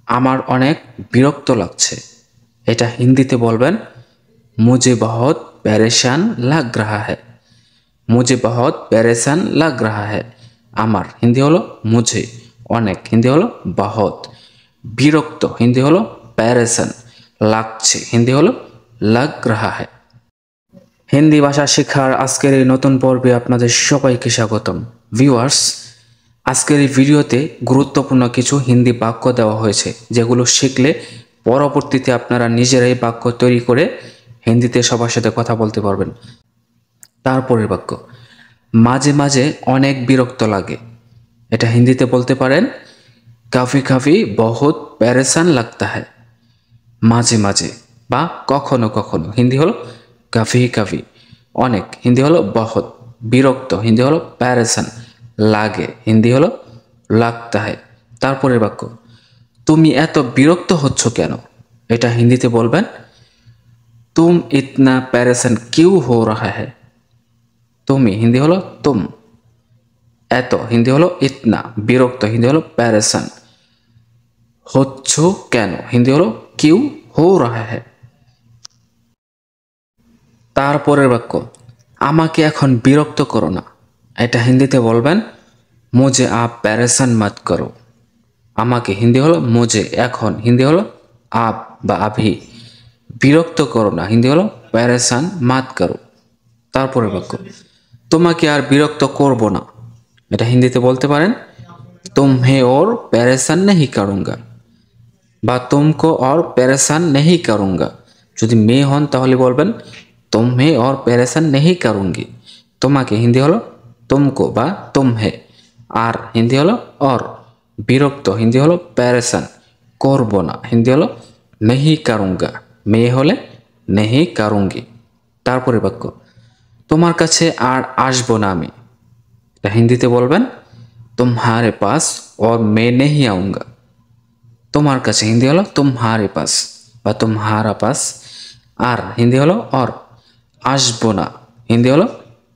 আমার অনেক বিরক্ত লাগছে। এটা হিন্দিতে বলবেন মুঝে বহুত পরেশান লাগ রাহা হ্যায়। মুঝে বহুত পরেশান লাগ রাহা হ্যায়। আমার হিন্দি হলো মুঝে, অনেক হিন্দি হলো বহুত, বিরক্ত হিন্দি হলো পরেশান, লাগছে হিন্দি হলো লাগ রাহা হ্যায়। হিন্দি ভাষা শেখার আজকের এই নতুন পর্বে আপনাদের সবাইকে স্বাগতম। ভিউয়ার্স, আজকের এই ভিডিওতে গুরুত্বপূর্ণ কিছু হিন্দি বাক্য দেওয়া হয়েছে, যেগুলো শিখলে পরবর্তীতে আপনারা নিজেরাই বাক্য তৈরি করে হিন্দিতে সবার সাথে কথা বলতে পারবেন। তারপরের বাক্য, মাঝে মাঝে অনেক বিরক্ত লাগে। এটা হিন্দিতে বলতে পারেন কাফি কাফি বহুত প্যারেসান লাগতা হ্যায়। মাঝে মাঝে বা কখনো কখনো হিন্দি হলো কাফি কাফি, অনেক হিন্দি হলো বহুত, বিরক্ত হিন্দি হলো প্যারেসান, লাগে হিন্দি হলো লাগতা হ্যায়। তারপরের বাক্য, তুমি এত বিরক্ত হচ্ছ কেন? এটা হিন্দিতে বলবেন তুম ইতনা প্যারেসান কিউ হো রাহা হ্যায়। তুমি হিন্দি হলো তুম, এত হিন্দি হলো ইতনা, বিরক্ত হিন্দি হলো প্যারেসান, হচ্ছ কেন হিন্দি হলো কিউ হো রাহা হ্যায়। তারপরের বাক্য, আমাকে এখন বিরক্ত করো না। এটা হিন্দিতে বলবেন মুঝে আপ প্যারেসান মত করো। আমাকে হিন্দি হলো মুঝে, এখন হিন্দি হলো আপ বা আভি, বিরক্ত করো না হিন্দি হলো প্যারেসান মাত করো। তারপরের বাক্য, তোমাকে আর বিরক্ত করব না। এটা হিন্দিতে বলতে পারেন तुम्हें और परेशान नहीं करूँगा বা तुमको और परेशान नहीं करूँगा। যদি মেয়ে হন তাহলে বলবেন तुम्हें और परेशान नहीं करूँगी। তোমাকে হিন্দি হলো तुमको বা तुम्हें, আর হিন্দি হলো और, বিরক্ত হিন্দি হলো परेशान, করব না হিন্দি হলো नहीं करूँगा, মেয়ে হলে नहीं करूँगी। তারপরে বাক্য, তোমার কাছে আর আসবো না আমি। এটা হিন্দিতে বলবেন तुम्हारे पास और मैं नहीं आऊँगा। তোমার কাছে হিন্দি হলো तुम्हारे पास বা तुम्हारा पास, আর হিন্দি হলো और, আসবো না হিন্দি হলো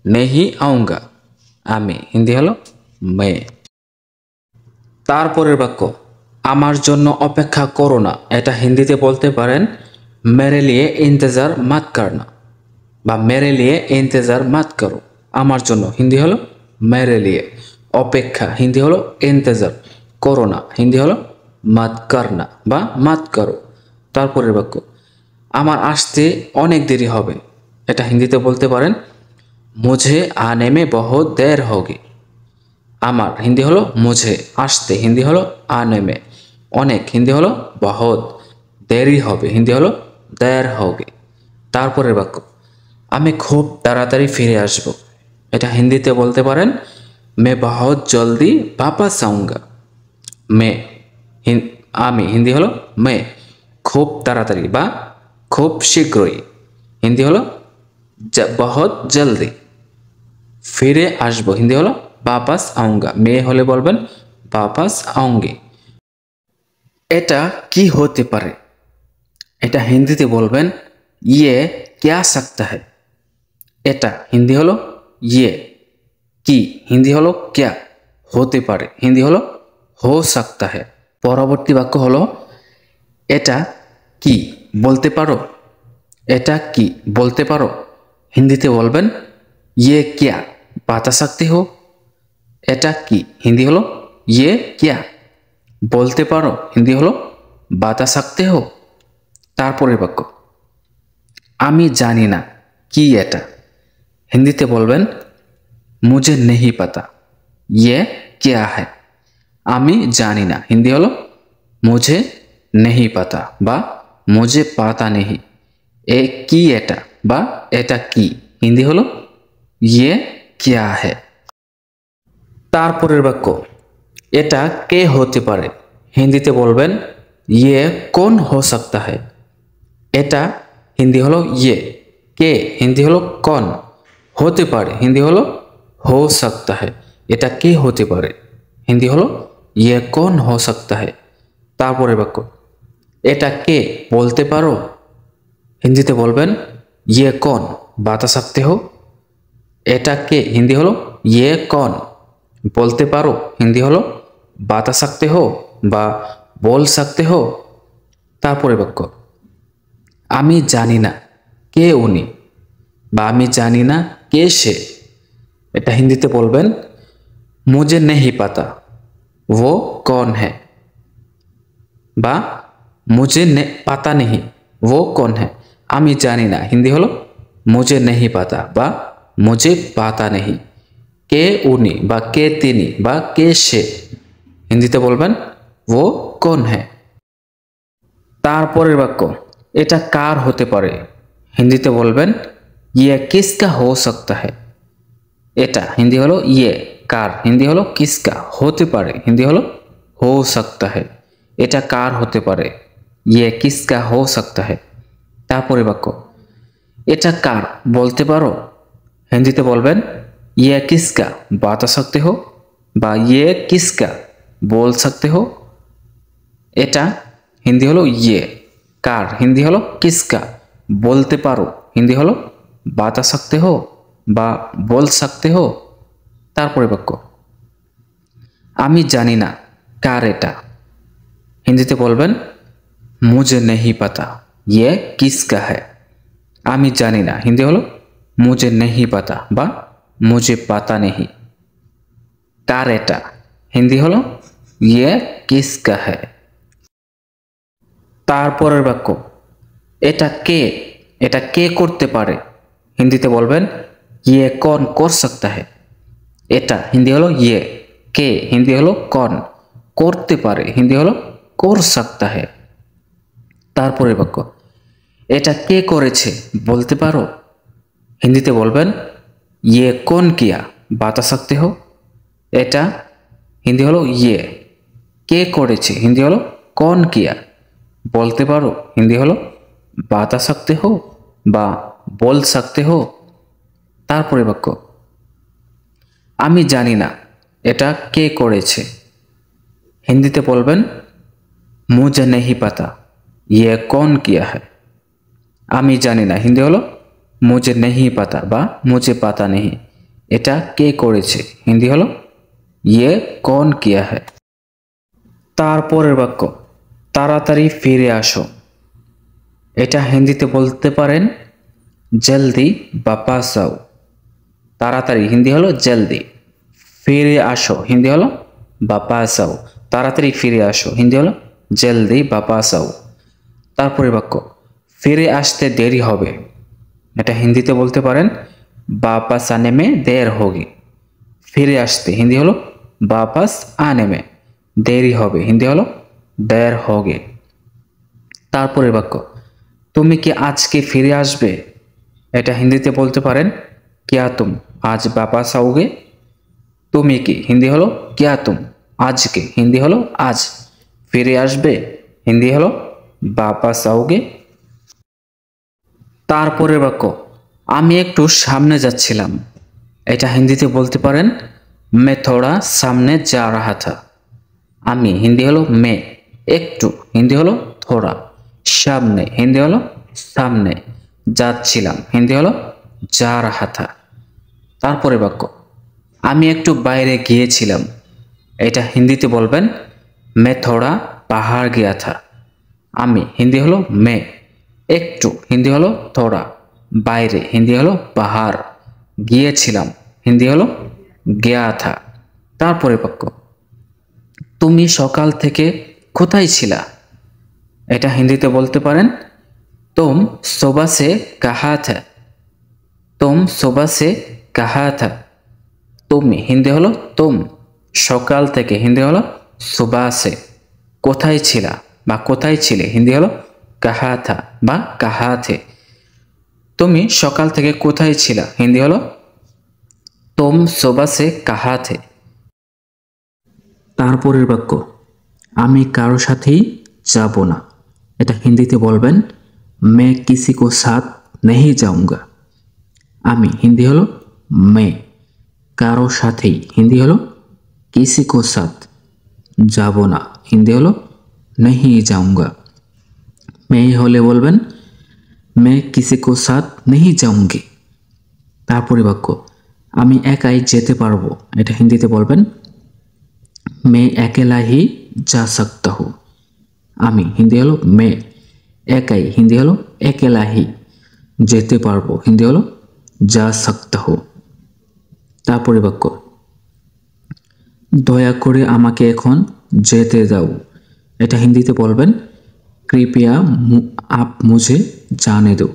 नहीं आऊँगा, আমি হিন্দি হলো मैं। তারপরের বাক্য, আমার জন্য অপেক্ষা করো না। এটা হিন্দিতে বলতে পারেন मेरे लिए इंतज़ार मत करना বা मेरे लिए इंतज़ार मत करो। আমার জন্য হিন্দি হলো मेरे लिए, অপেক্ষা হিন্দি হলো इंतज़ार, করো না হিন্দি হলো मत करना বা मत करो। তারপরের বাক্য, আমার আসতে অনেক দেরি হবে। এটা হিন্দিতে বলতে পারেন मुझे आने में बहुत देर होगी। আমার হিন্দি হলো मुझे, আসতে হিন্দি হলো आने में, অনেক হিন্দি হলো बहुत, দেরি হবে হিন্দি হলো देर होगी। তারপরের বাক্য, আমি খুব তাড়াতাড়ি ফিরে আসব। এটা হিন্দিতে বলতে পারেন मैं बहुत जल्दी वापस आऊँगा। मैं আমি হিন্দি হলো मैं, খুব তাড়াতাড়ি বা খুব শীঘ্রই হিন্দি হলো बहुत जल्दी, ফিরে আসবো হিন্দি হলো वापस आऊँगा, মেয়ে হলে বলবেন वापस आऊँगी। এটা কি হতে পারে? এটা হিন্দিতে বলবেন ये क्या सकता है। এটা হিন্দি হলো ये, কি হিন্দি হলো क्या, হতে পারে হিন্দি হলো हो सकता है। পরবর্তী বাক্য হলো এটা কি বলতে পারো। এটা কি বলতে পারো, হিন্দিতে বলবেন ये क्या बता सकते हो। এটা কি হিন্দি হলো ये क्या, বলতে পারো হিন্দি হলো बता सकते हो। তারপরের বাক্য, আমি জানি না কি এটা। হিন্দিতে বলবেন मुझे नहीं पता ये क्या है। আমি জানি না হিন্দি হলো मुझे नहीं पता বা मुझे पता नहीं। এ কি এটা বা এটা কি, হিন্দি হলো ये क्या है। তারপরের বাক্য, এটা কে হতে পারে। হিন্দিতে বলবেন ये कौन हो सकता है। এটা হিন্দি হলো ये, কে হিন্দি হলো कौन, হতে পারে হিন্দি হলো हो सकता है। এটা কে হতে পারে, হিন্দি হলো ये कौन हो सकता है। তারপরে বাক্য, এটা কে বলতে পারো। হিন্দিতে বলবেন ये कौन बता सकते हो। এটা কে হিন্দি হলো ये कौन, বলতে পারো হিন্দি হলো बता सकते हो বা बोल सकते हो তারপরে বাক্য আমি জানি না কে উনি বা আমি জানি না কে সে এটা হিন্দিতে বলবেন मुझे नहीं पता वो कौन है বা मुझे पता नहीं वो कौन है আমি জানি না হিন্দি হলো मुझे नहीं पता বা मुझे पता नहीं কে উনি বা কে তিনি বা কে সে হিন্দিতে বলবেন वो कौन है তারপরের বাক্য এটা কার হতে পারে হিন্দিতে বলবেন ये किसका हो सकता है এটা হিন্দি হলো ये কার হিন্দি হলো किसका হতে পারে হিন্দি হলো हो सकता है এটা কার হতে পারে ये किसका हो सकता है তারপরে বাক্য এটা কার বলতে পারো হিন্দিতে বলবেন ये किसका बता सकते हो বা ये किसका बोल सकते हो এটা হিন্দি হলো ये কার হিন্দি হলো किसका বলতে পারো হিন্দি হলো बता सकते हो বা बोल सकते हो তারপরে বাক্য আমি জানি না কার এটা হিন্দিতে বলবেন मुझे नहीं पता ये किसका है আমি জানি না হিন্দি হলো मुझे नहीं पता বা मुझे पता नहीं কার এটা হিন্দি হলো ये किसका है তারপরের বাক্য এটা কে করতে পারে হিন্দিতে বলবেন ये कौन कर सकता है এটা হিন্দি হলো ये কে হিন্দি হলো कौन করতে পারে হিন্দি হলো कर सकता है তারপরের বাক্য এটা কে করেছে বলতে পারো হিন্দিতে বলবেন ये कौन किया बता सकते हो এটা হিন্দি হলো ये কে করেছে হিন্দি হলো कौन किया বলতে পারো হিন্দি হলো बता सकते हो বা बोल सकते हो তারপরে বাক্য আমি জানি না এটা কে করেছে হিন্দিতে বলবেন मुझे नहीं पता ये कौन किया है আমি জানি না হিন্দি হলো मुझे नहीं पता বা मुझे पता नहीं এটা কে করেছে হিন্দি হলো ये कौन किया है তারপরের বাক্য তাড়াতাড়ি ফিরে আসো এটা হিন্দিতে বলতে পারেন জলদি वापस आओ তাড়াতাড়ি হিন্দি হলো জলদি ফিরে আসো হিন্দি হলো वापस आओ তাড়াতাড়ি ফিরে আসো হিন্দি হলো জলদি वापस आओ তারপরের বাক্য ফিরে আসতে দেরি হবে এটা হিন্দিতে বলতে পারেন वापस आने में देर होगी ফিরে আসতে হিন্দি হলো वापस आने में দেরি হবে হিন্দি হলো देर होगी তারপরের বাক্য তুমি কি আজকে ফিরে আসবে এটা হিন্দিতে বলতে পারেন क्या तुम आज वापस आओगे তুমি কি হিন্দি হলো क्या तुम আজকে হিন্দি হলো आज ফিরে আসবে হিন্দি হলো वापस आओगे তারপরের বাক্য আমি একটু সামনে যাচ্ছিলাম এটা হিন্দিতে বলতে পারেন मैं थोड़ा सामने जा रहा था আমি হিন্দি হলো मैं একটু হিন্দি হলো थोड़ा সামনে হিন্দি হলো সামনে যাচ্ছিলাম হিন্দি হলো जा रहा था তারপরে বাক্য আমি একটু বাইরে গিয়েছিলাম এটা হিন্দিতে বলবেন मैं थोड़ा बाहर गया था আমি হিন্দি হলো मैं একটু হিন্দি হলো थोड़ा বাইরে হিন্দি হলো बाहर গিয়েছিলাম হিন্দি হলো गया था তারপরে বাক্য তুমি সকাল থেকে কোথায় ছিলা এটা হিন্দিতে বলতে পারেন तुम सुबह से कहाँ था तुम सुबह से कहाँ था তুমি হিন্দি হলো तुम সকাল থেকে হিন্দি হলো सुबह से কোথায় ছিলা বা কোথায় ছিলে হিন্দি হলো कहाँ था বা कहाँ थे তুমি সকাল থেকে কোথায় ছিলা হিন্দি হলো तुम सुबह से कहाँ थे তারপরের বাক্য আমি কারো সাথেই যাব না এটা হিন্দিতে বলবেন मैं किसी को साथ नहीं जाऊंगा আমি হিন্দি হলো मैं কারো সাথেই হিন্দি হলো किसी को साथ যাব না হিন্দি হলো नहीं जाऊंगा मैं হলে বলবেন मैं किसी को साथ नहीं जाऊंगी তারপরে বাক্য আমি একাই যেতে পারবো এটা হিন্দিতে বলবেন मैं अकेला ही जा सकता हूँ আমি হিন্দি হলো মে। একাই হিন্দি হলো একেলা হি। যেতে পারবো হিন্দি হলো যা সকতা হো। তারপরে বাক্য, দয়া করে আমাকে এখন যেতে দাও। এটা হিন্দিতে বলবেন কৃপয়া আপ মুঝে জানে দো।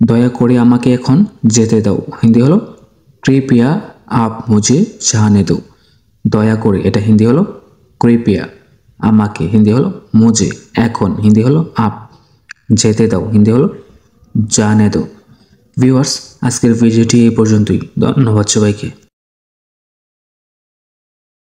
দয়া করে আমাকে এখন যেতে দাও হিন্দি হলো কৃপয়া আপ মুঝে জানে দো। দয়া করে এটা হিন্দি হলো কৃপয়া, আমাকে হিন্দি হলো মুঝে, এখন হিন্দি হলো আপ, যেতে দাও হিন্দি হলো জানে দো। ভিউয়ার্স, আজকের ভিডিওটি এই পর্যন্তই। ধন্যবাদ সবাইকে।